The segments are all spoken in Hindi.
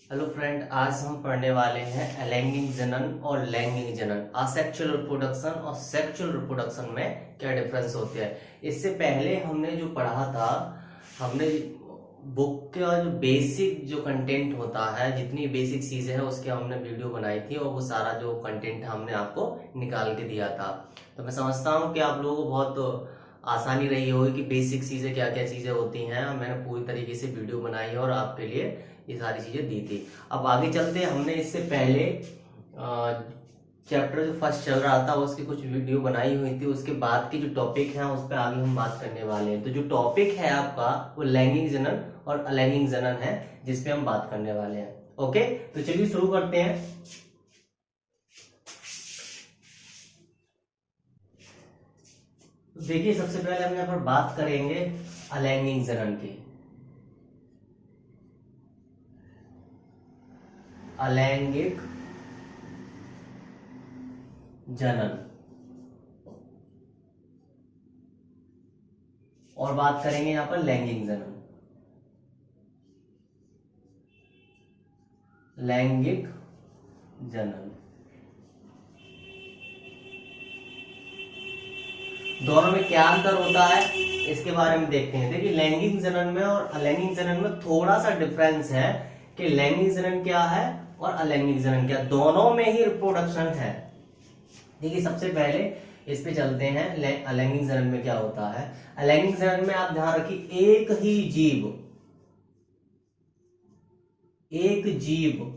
हेलो फ्रेंड, आज हम पढ़ने वाले हैं अलैंगिक जनन और लैंगिक जनन, असेक्सुअल रिप्रोडक्शन और सेक्सुअल रिप्रोडक्शन में क्या डिफरेंस होते हैं। इससे पहले हमने जो पढ़ा था, हमने बुक का जो बेसिक जो कंटेंट होता है, जितनी बेसिक चीजें हैं उसके हमने वीडियो बनाई थी और वो सारा जो कंटेंट हमने आपको निकाल के दिया था। तो मैं समझता हूँ कि आप लोगों को बहुत आसानी रही होगी कि बेसिक चीजें क्या क्या चीजें होती हैं। मैंने पूरी तरीके से वीडियो बनाई है और आपके लिए ये सारी चीजें दी थी। अब आगे चलते हैं। हमने इससे पहले चैप्टर जो फर्स्ट चल रहा था उसकी कुछ वीडियो बनाई हुई थी, उसके बाद की जो टॉपिक है उस पर आगे हम बात करने वाले हैं। तो जो टॉपिक है आपका वो लैंगिक जनन और अलैंगिक जनन है, जिसपे हम बात करने वाले हैं। ओके, तो चलिए शुरू करते हैं। देखिए, सबसे पहले हम यहाँ पर बात करेंगे अलैंगिक जनन की। अलैंगिक जनन और बात करेंगे यहाँ पर लैंगिक जनन। लैंगिक जनन दोनों में क्या अंतर होता है इसके बारे में देखते हैं। देखिए, लैंगिक जनन में और अलैंगिक जनन में थोड़ा सा डिफरेंस है कि लैंगिक जनन क्या है और अलैंगिक जनन क्या। दोनों में ही रिप्रोडक्शन है। देखिए, सबसे पहले इस पे चलते हैं। अलैंगिक जनन में क्या होता है। अलैंगिक जनन में आप ध्यान रखिए, एक जीव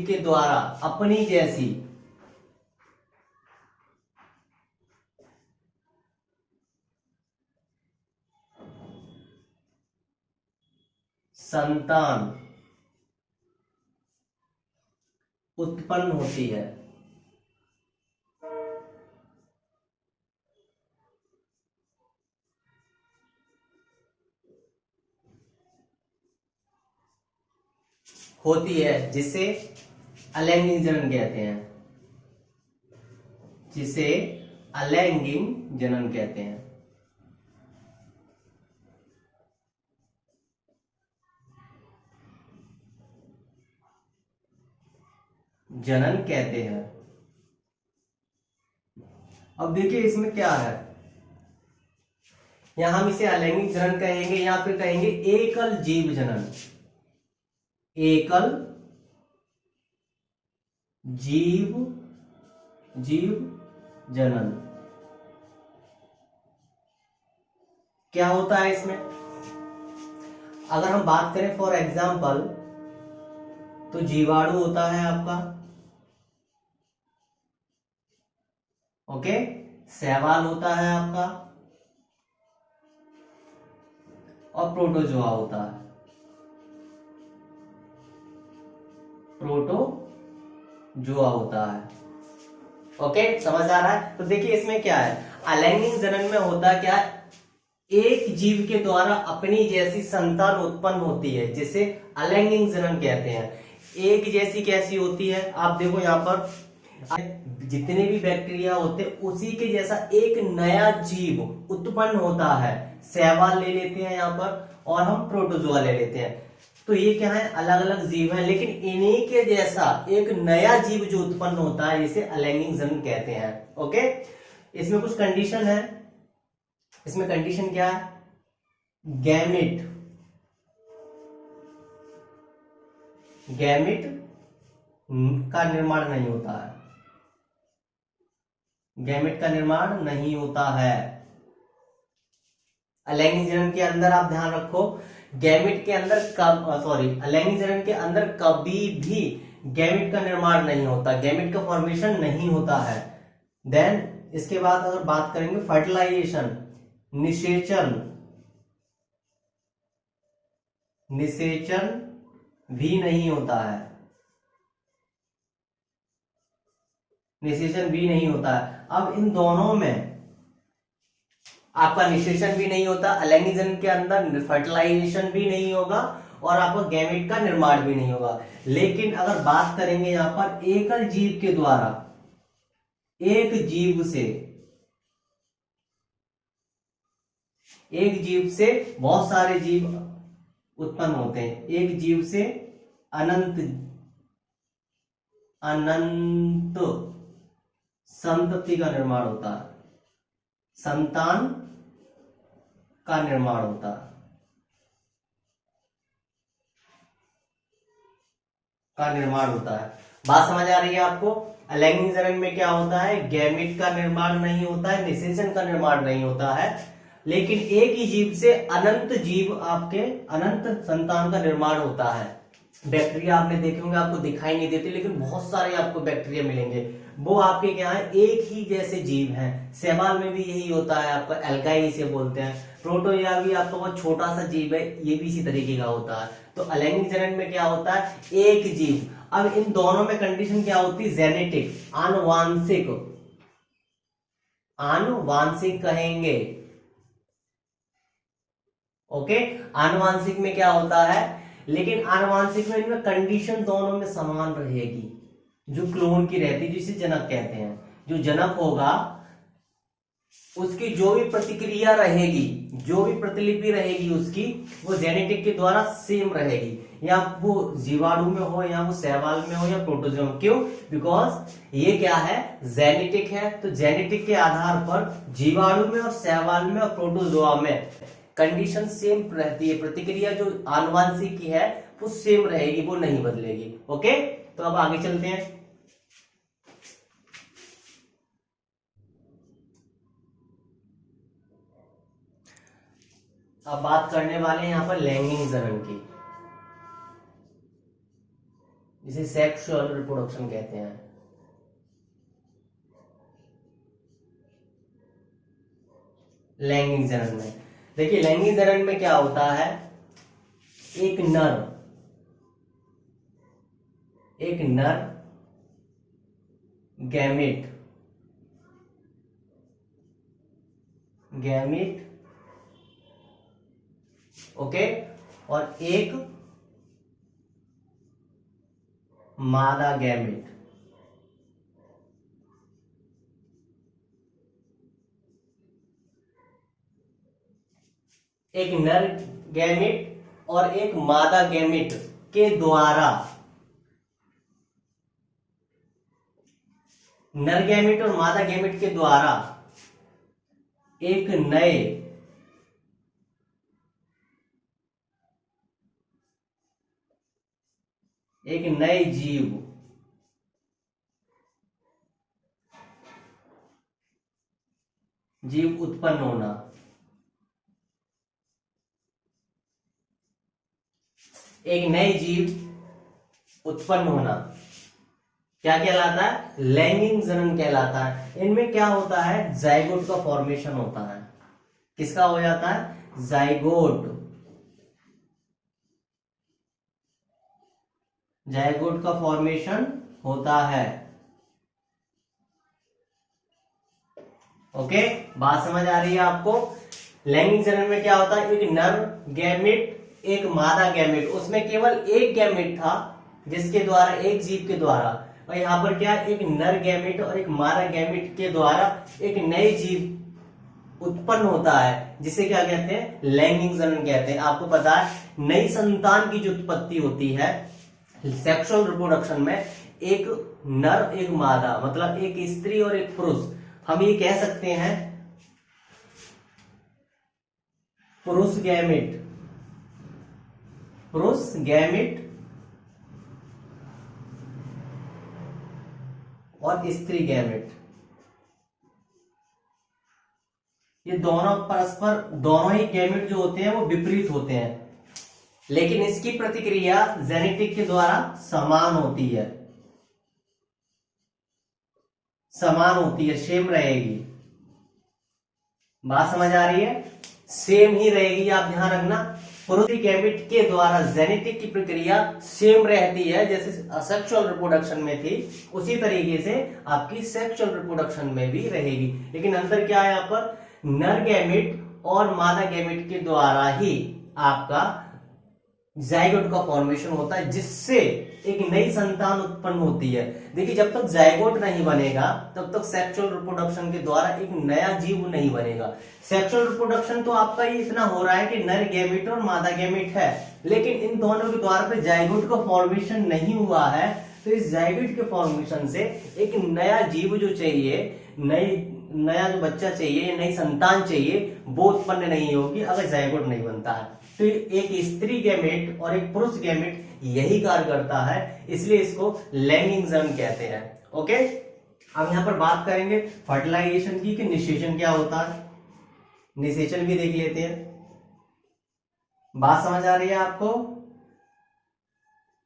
के द्वारा अपनी जैसी संतान उत्पन्न होती है। जिसे अलैंगिक जनन कहते हैं। जिसे अलैंगिक जनन कहते हैं। जनन कहते हैं। अब देखिए, इसमें क्या है। यहां हम इसे अलैंगिक जनन कहेंगे या फिर कहेंगे एकल जीव जनन। एकल जीव जनन क्या होता है इसमें। अगर हम बात करें फॉर एग्जाम्पल, तो जीवाणु होता है आपका, ओके। शैवाल होता है आपका और प्रोटोजोआ होता है। प्रोटोजोआ होता है, ओके, समझ आ रहा है। तो देखिए, इसमें क्या है। अलैंगिक जनन में होता क्या है, एक जीव के द्वारा अपनी जैसी संतान उत्पन्न होती है, जिसे अलैंगिक जनन कहते हैं। एक जैसी कैसी होती है, आप देखो यहाँ पर जितने भी बैक्टीरिया होते हैं उसी के जैसा एक नया जीव उत्पन्न होता है। शैवाल ले लेते हैं यहाँ पर और हम प्रोटोजोआ ले लेते हैं। तो ये क्या है, अलग अलग जीव हैं, लेकिन इन्हीं के जैसा एक नया जीव जो उत्पन्न होता है इसे अलैंगिक जनन कहते हैं। ओके, इसमें कुछ कंडीशन है। इसमें कंडीशन क्या है, गैमेट का निर्माण नहीं होता है। गैमेट का निर्माण नहीं होता है अलैंगिक जनन के अंदर। आप ध्यान रखो, गैमेट के अंदर अलैंगिक जनन के अंदर कभी भी गैमेट का निर्माण नहीं होता, गैमेट का फॉर्मेशन नहीं होता है। देन इसके बाद अगर बात करेंगे फर्टिलाइजेशन, निषेचन भी नहीं होता है। निषेचन भी नहीं होता है। अब इन दोनों में आपका निषेचन भी नहीं होता, अलैंगिक जनन के अंदर फर्टिलाइजेशन भी नहीं होगा और आपका गैमेट का निर्माण भी नहीं होगा। लेकिन अगर बात करेंगे यहां पर एकल जीव के द्वारा एक जीव से एक जीव से बहुत सारे जीव उत्पन्न होते हैं। एक जीव से अनंत अनंत संतति का निर्माण होता है, संतान का निर्माण होता है, बात समझ आ रही है आपको? अलैंगिक जनन में क्या होता है? गैमेट का निर्माण नहीं होता है, निषेचन का निर्माण नहीं होता है, लेकिन एक ही जीव से अनंत जीव, आपके अनंत संतान का निर्माण होता है। बैक्टीरिया आपने देखे होंगे, आपको दिखाई नहीं देते, लेकिन बहुत सारे आपको बैक्टीरिया मिलेंगे। वो आपके क्या है? एक ही जैसे जीव हैं। शैवाल में भी यही होता है, आपका एल्गाई इसे बोलते हैं। प्रोटोजोआ भी आपका बहुत छोटा सा जीव है, ये भी इसी तरीके का होता है। तो अलैंगिक जनन में क्या होता है? एक जीव। अब इन दोनों में कंडीशन क्या होती है? जेनेटिक, आनुवांशिक, आनुवांशिक कहेंगे। ओके, आनुवांशिक में क्या होता है? लेकिन आनुवांशिक में इनमें कंडीशन दोनों में समान रहेगी, जो क्लोन की रहती है, जिसे जनक कहते हैं। जो जनक होगा उसकी जो भी प्रतिक्रिया रहेगी, जो भी प्रतिलिपि रहेगी उसकी, वो जेनेटिक के द्वारा सेम रहेगी, या वो जीवाणु में हो, या वो शैवाल में हो, या प्रोटोजोआ में। क्यों? बिकॉज ये क्या है? जेनेटिक है। तो जेनेटिक के आधार पर जीवाणु में और शैवाल में और प्रोटोजोआ में कंडीशन सेम रहती है। प्रतिक्रिया जो आनुवांशिक की है वो सेम रहेगी, वो नहीं बदलेगी। ओके, तो अब आगे चलते हैं। अब बात करने वाले हैं यहां पर लैंगिक जनन की, जिसे सेक्सुअल रिप्रोडक्शन कहते हैं। लैंगिक जनन में देखिए, लैंगिक जनन में क्या होता है? एक नर गैमेट ओके, और एक मादा गैमेट। एक नर गैमेट और एक मादा गैमेट के द्वारा, नर गैमेट और मादा गैमेट के द्वारा एक नए जीव उत्पन्न होना। एक नए जीव उत्पन्न होना क्या कहलाता है? लैंगिक जनन कहलाता है। इनमें क्या होता है? जाइगोट का फॉर्मेशन होता है। किसका हो जाता है? जाइगोट का फॉर्मेशन होता है। ओके, बात समझ आ रही है आपको? लैंगिक जनन में क्या होता है? एक नर गैमेट, एक मादा गैमेट, उसमें केवल एक गैमेट था जिसके द्वारा, एक जीव के द्वारा, और यहाँ पर क्या? एक नर गैमेट और एक मादा गैमेट के द्वारा एक नए जीव उत्पन्न होता है, जिसे क्या कहते हैं? लैंगिक जनन कहते हैं। आपको पता है, नई संतान की जो उत्पत्ति होती है सेक्सुअल रिप्रोडक्शन में, एक नर एक मादा, मतलब एक स्त्री और एक पुरुष, हम ये कह सकते हैं पुरुष गैमेट और स्त्री गैमेट। ये दोनों परस्पर, दोनों ही गैमेट जो होते हैं वो विपरीत होते हैं, लेकिन इसकी प्रतिक्रिया जेनेटिक के द्वारा समान होती है, सेम रहेगी। बात समझ आ रही है? सेम ही रहेगी, आप ध्यान रखना। पुरुष गैमेट के द्वारा जेनेटिक की प्रक्रिया सेम रहती है, जैसे सेक्सुअल रिप्रोडक्शन में थी, उसी तरीके से आपकी सेक्सुअल रिप्रोडक्शन में भी रहेगी। लेकिन अंतर क्या है यहाँ पर? नर गैमेट और मादा गैमेट के द्वारा ही आपका जाइगोट का फॉर्मेशन होता है, जिससे एक नई संतान उत्पन्न होती है। देखिए जब तक जाइगोट नहीं बनेगा तब तक सेक्सुअल रिप्रोडक्शन के द्वारा एक नया जीव नहीं बनेगा। सेक्सुअल रिप्रोडक्शन तो आपका ये इतना हो रहा है कि नर गैमेट और मादा गैमेट है, लेकिन इन दोनों के द्वारा पे जाइगोट का फॉर्मेशन नहीं हुआ है। तो इस जाइगोट के फॉर्मेशन से एक नया जीव जो चाहिए, नया जो बच्चा चाहिए, नई संतान चाहिए, वो उत्पन्न नहीं होगी अगर जाइगोट नहीं बनता है। तो एक स्त्री गैमेट और एक पुरुष गैमेट यही कार्य करता है, इसलिए इसको लैंगिक जन्म कहते हैं। ओके, अब यहां पर बात करेंगे फर्टिलाइजेशन की कि निषेचन क्या होता है। निषेचन भी देख लेते हैं। बात समझ आ रही है आपको?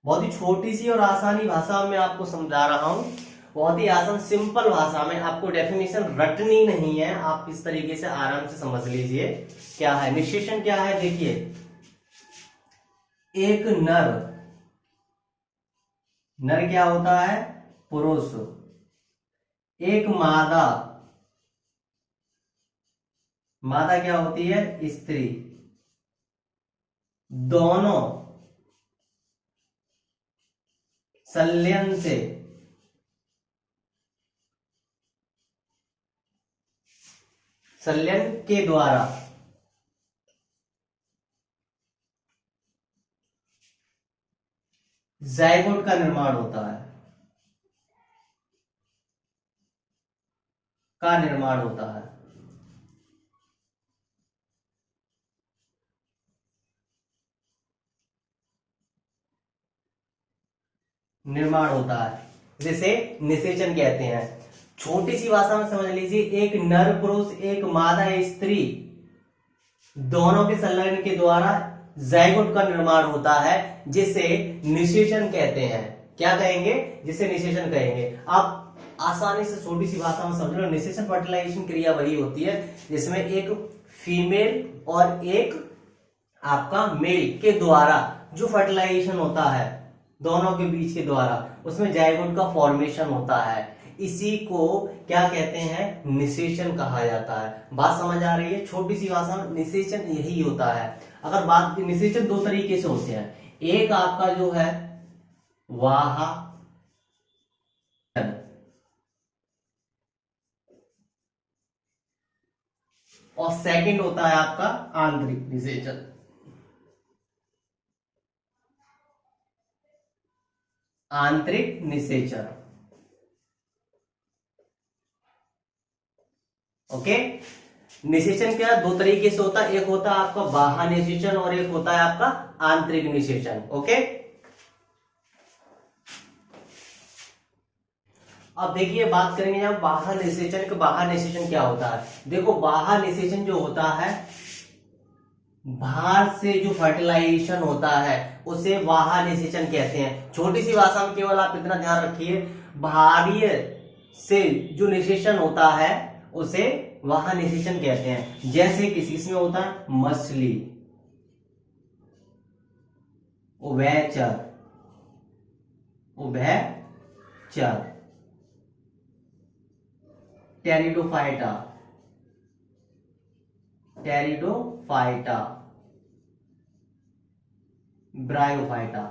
बहुत ही छोटी सी और आसानी भाषा में आपको समझा रहा हूं, बहुत ही आसान सिंपल भाषा में। आपको डेफिनेशन रटनी नहीं है, आप इस तरीके से आराम से समझ लीजिए क्या है निषेचन। क्या है देखिए, एक नर क्या होता है? पुरुष। एक मादा क्या होती है? स्त्री। दोनों संलयन से संलयन के द्वारा जाइगोट का निर्माण होता है, निर्माण होता है। निर्माण होता है जिसे निषेचन कहते हैं। छोटी सी भाषा में समझ लीजिए, एक नर पुरुष, एक मादा स्त्री, दोनों के संलयन के द्वारा जाइगोट का निर्माण होता है, जिसे निषेचन कहते हैं। क्या कहेंगे? जिसे निषेचन कहेंगे। आप आसानी से छोटी सी भाषा में समझ लो, निषेचन फर्टिलाइजेशन क्रिया वही होती है जिसमें एक फीमेल और एक आपका मेल के द्वारा जो फर्टिलाइजेशन होता है, दोनों के बीच के द्वारा, उसमें जाइगोट का फॉर्मेशन होता है। इसी को क्या कहते हैं? निषेचन कहा जाता है। बात समझ आ रही है? छोटी सी भाषा में निषेचन यही होता है। अगर बात, निषेचन दो तरीके से होते हैं। एक आपका जो है वाहा, और सेकंड होता है आपका आंतरिक निषेचन। आंतरिक निषेचन। ओके, निषेचन क्या दो तरीके से होता है, एक होता है आपका बाह्य निषेचन और एक होता है आपका आंतरिक निषेचन। ओके, अब देखिए बात करेंगे जब बाह्य निषेचन। बाह्य निषेचन क्या होता है? देखो बाह्य निषेचन जो होता है, बाहर से जो फर्टिलाइजेशन होता है उसे बाह्य निषेचन कहते हैं। छोटी सी भाषा में केवल आप इतना ध्यान रखिए, बाहरी से जो निषेचन होता है उसे बाह्य निषेचन कहते हैं। जैसे किसी में होता है मछली, उभयचर, टेरिडोफाइटा, ब्रायोफाइटा।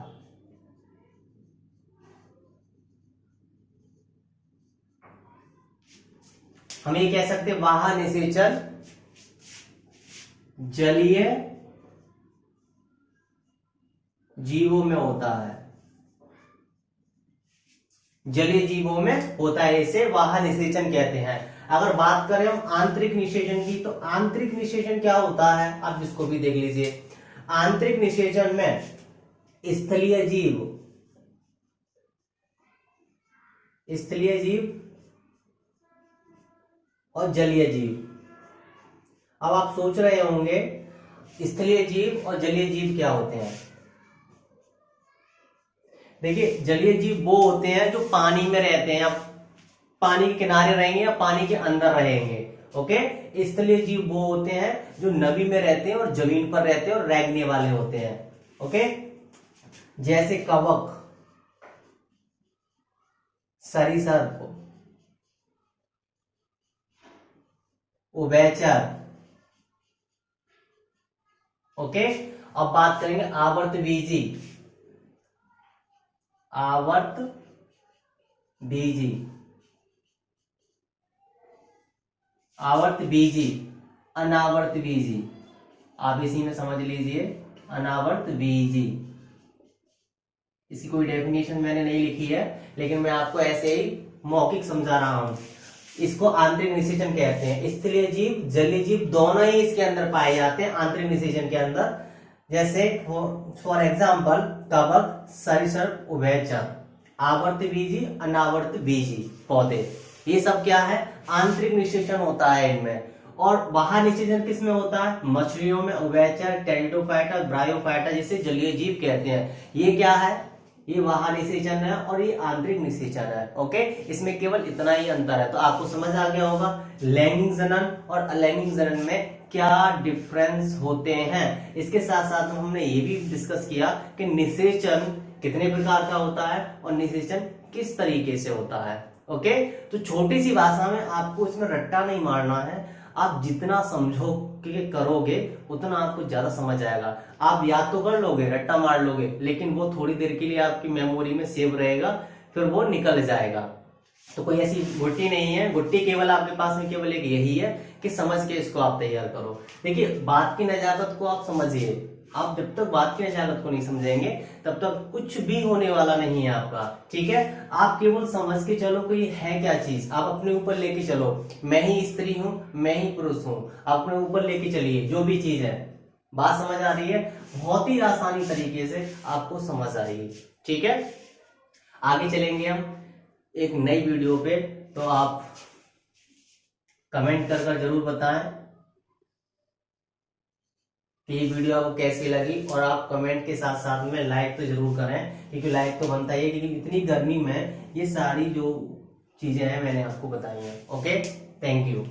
हम ये कह सकते हैं बाह्य निषेचन जलीय जीवों में होता है, जलीय जीवों में होता है, इसे बाह्य निषेचन कहते हैं। अगर बात करें हम आंतरिक निषेचन की, तो आंतरिक निषेचन क्या होता है आप इसको भी देख लीजिए। आंतरिक निषेचन में स्थलीय जीव और जलीय जीव। अब आप सोच रहे होंगे स्थलीय जीव और जलीय जीव क्या होते हैं। देखिए जलीय जीव वो होते हैं जो पानी में रहते हैं, या पानी के किनारे रहेंगे या पानी के अंदर रहेंगे। ओके, स्थलीय जीव वो होते हैं जो नमी में रहते हैं और जमीन पर रहते हैं और रेंगने वाले होते हैं। ओके, जैसे कवक, सरीसृप, उभयचर। ओके, अब बात करेंगे आवर्त बीजी। आवर्त बीजी, आवर्त बीजी, अनावर्त बीजी, आप इसी में समझ लीजिए अनावर्त बीजी। इसकी कोई डेफिनेशन मैंने नहीं लिखी है, लेकिन मैं आपको ऐसे ही मौखिक समझा रहा हूं। इसको आंतरिक निषेचन कहते हैं। स्थलीय जीव, जलीय जीव दोनों ही इसके अंदर पाए जाते हैं आंतरिक निषेचन के अंदर। जैसे फॉर एग्जाम्पल कवक, सरीसृप, उभयचर, आवर्त बीजी, अनावर्त बीजी पौधे, ये सब क्या है, आंतरिक निषेचन होता है इनमें। और बाह्य निषेचन किसमें होता है, मछलियों में उभयचर, टेरिडोफाइटा, ब्रायोफाइटा जिसे जलीय जीव कहते हैं। ये क्या है, ये बाह्य निषेचन है और ये आंतरिक निषेचन है। ओके, इसमें केवल इतना ही अंतर है। तो आपको समझ आ गया होगा लैंगिक जनन और अलैंगिक जनन में क्या डिफरेंस होते हैं। इसके साथ साथ हमने ये भी डिस्कस किया कि निषेचन कितने प्रकार का होता है और निषेचन किस तरीके से होता है। ओके, तो छोटी सी भाषा में आपको इसमें रट्टा नहीं मारना है। आप जितना समझो कि करोगे उतना आपको ज्यादा समझ आएगा। आप याद तो कर लोगे, रट्टा मार लोगे, लेकिन वो थोड़ी देर के लिए आपकी मेमोरी में सेव रहेगा, फिर वो निकल जाएगा। तो कोई ऐसी गुट्टी नहीं है, गुट्टी केवल आपके पास में केवल एक यही है कि समझ के इसको आप तैयार करो। देखिए, बात की नजाकत को आप समझिए। आप जब तक बात की नजाकत को नहीं समझेंगे तब तक कुछ भी होने वाला नहीं है आपका। ठीक है, आप केवल समझ के चलो कि ये है क्या चीज, आप अपने ऊपर लेके चलो। मैं ही स्त्री हूं, मैं ही पुरुष हूं, अपने ऊपर लेके चलिए जो भी चीज है। बात समझ आ रही है, बहुत ही आसानी तरीके से आपको समझ आ रही है। ठीक है, आगे चलेंगे हम एक नई वीडियो पे। तो आप कमेंट कर जरूर बताएं कि ये वीडियो आपको कैसी लगी, और आप कमेंट के साथ साथ में लाइक तो जरूर करें, क्योंकि लाइक तो बनता ही है, क्योंकि इतनी गर्मी में ये सारी जो चीजें हैं मैंने आपको बताई हैं। Okay, thank you.